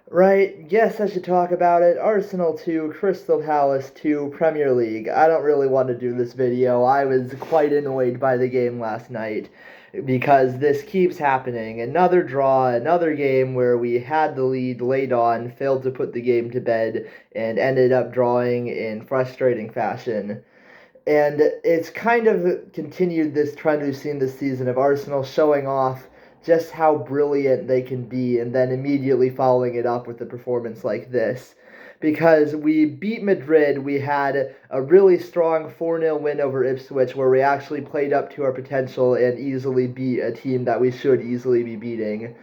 Right, yes, I should talk about it. Arsenal 2, Crystal Palace 2, Premier League. I don't really want to do this video. I was quite annoyed by the game last night because this keeps happening. Another draw, another game where we had the lead late on, failed to put the game to bed, and ended up drawing in frustrating fashion. And it's kind of continued this trend we've seen this season of Arsenal showing off just how brilliant they can be and then immediately following it up with a performance like this. Because we beat Madrid, we had a really strong 4-0 win over Ipswich where we actually played up to our potential and easily beat a team that we should easily be beating.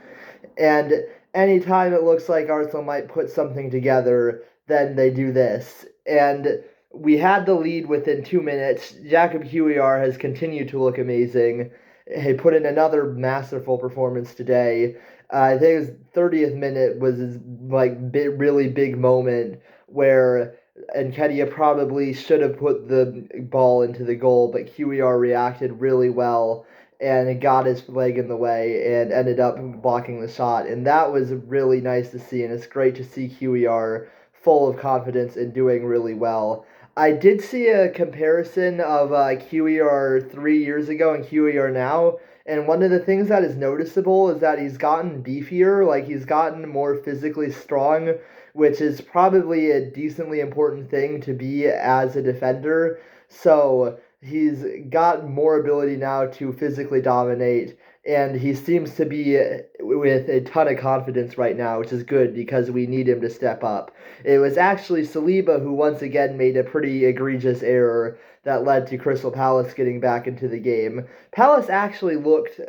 And anytime it looks like Arsenal might put something together, then they do this. And we had the lead within 2 minutes. Jacob Huiar has continued to look amazing. He put in another masterful performance today. I think his 30th minute was his really big moment where Nketiah probably should have put the ball into the goal, but Huiar reacted really well and got his leg in the way and ended up blocking the shot. And that was really nice to see. And it's great to see QER full of confidence and doing really well. I did see a comparison of QER 3 years ago and QER now. And one of the things that is noticeable is that he's gotten beefier, like he's gotten more physically strong, which is probably a decently important thing to be as a defender. So he's got more ability now to physically dominate, and he seems to be with a ton of confidence right now, which is good because we need him to step up. It was actually Saliba who once again made a pretty egregious error that led to Crystal Palace getting back into the game. Palace actually looked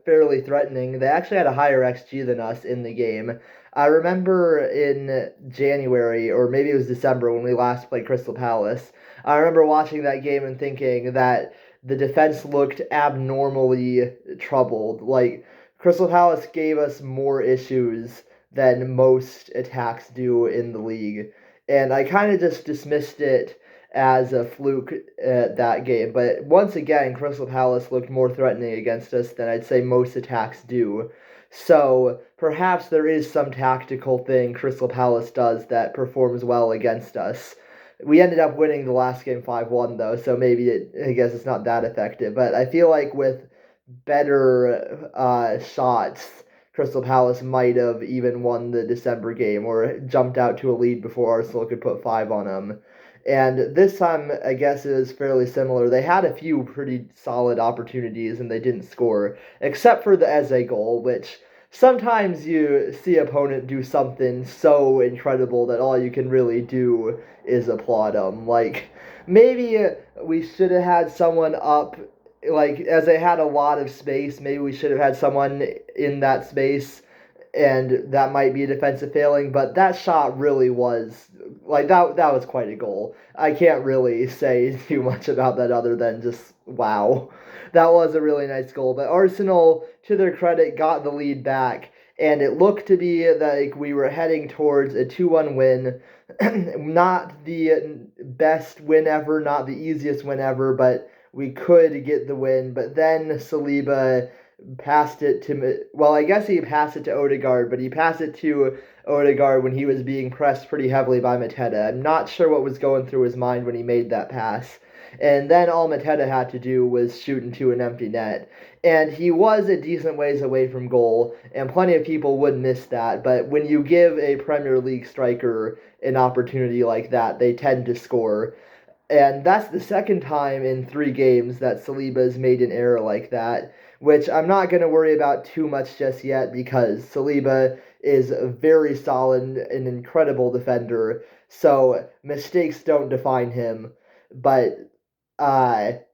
fairly threatening. They actually had a higher XG than us in the game. I remember in January, or maybe it was December, when we last played Crystal Palace, I remember watching that game and thinking that the defense looked abnormally troubled. Like, Crystal Palace gave us more issues than most attacks do in the league. And I kind of just dismissed it as a fluke that game. But once again, Crystal Palace looked more threatening against us than I'd say most attacks do. So perhaps there is some tactical thing Crystal Palace does that performs well against us. We ended up winning the last game 5-1 though, so maybe I guess it's not that effective. But I feel like with better shots, Crystal Palace might have even won the December game or jumped out to a lead before Arsenal could put five on them. And this time, I guess it was fairly similar. They had a few pretty solid opportunities and they didn't score, except for the Eze goal, which sometimes you see opponent do something so incredible that all you can really do is applaud them. Like, maybe we should have had someone up, like, as they had a lot of space, maybe we should have had someone in that space, and that might be a defensive failing, but that shot really was, like, that was quite a goal. I can't really say too much about that other than just, wow. That was a really nice goal, but Arsenal, to their credit, got the lead back, and it looked to be like we were heading towards a 2-1 win. Not the best win ever, not the easiest win ever, but we could get the win. But then Saliba passed it to, well, I guess he passed it to Odegaard, but he passed it to Odegaard when he was being pressed pretty heavily by Mateta. I'm not sure what was going through his mind when he made that pass. And then all Mateta had to do was shoot into an empty net. And he was a decent ways away from goal, and plenty of people would miss that. But when you give a Premier League striker an opportunity like that, they tend to score. And that's the second time in 3 games that Saliba has made an error like that, which I'm not going to worry about too much just yet because Saliba is a very solid and incredible defender. So mistakes don't define him. But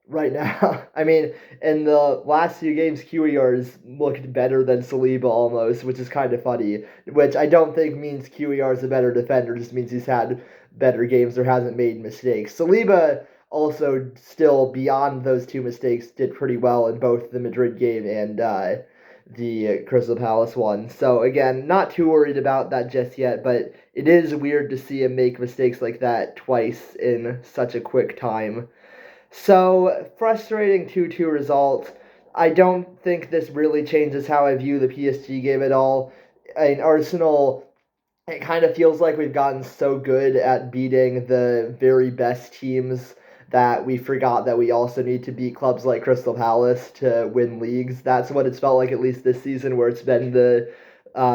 right now, I mean, in the last few games, QER's looked better than Saliba almost, which is kind of funny. Which I don't think means QER is a better defender, just means he's had better games or hasn't made mistakes. Saliba also still beyond those 2 mistakes did pretty well in both the Madrid game and the Crystal Palace one. So again, not too worried about that just yet, but it is weird to see him make mistakes like that twice in such a quick time. So, frustrating 2-2 result. I don't think this really changes how I view the PSG game at all. I mean, Arsenal it kind of feels like we've gotten so good at beating the very best teams that we forgot that we also need to beat clubs like Crystal Palace to win leagues. That's what it's felt like, at least this season, where it's been the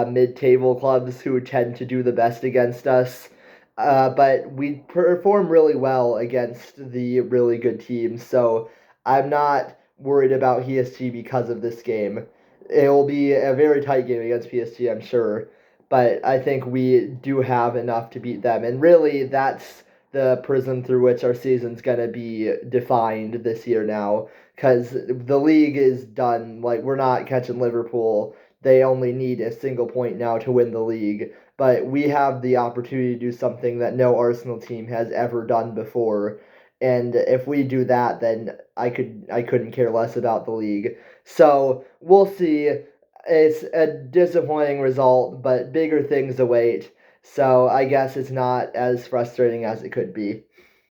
mid-table clubs who tend to do the best against us. But we perform really well against the really good teams, so I'm not worried about PSG because of this game. It will be a very tight game against PSG, I'm sure, but I think we do have enough to beat them. And really, that's the prism through which our season's going to be defined this year now, because the league is done. Like, we're not catching Liverpool. They only need a single point now to win the league. But we have the opportunity to do something that no Arsenal team has ever done before. And if we do that, then I couldn't care less about the league. So we'll see. It's a disappointing result, but bigger things await. So I guess it's not as frustrating as it could be.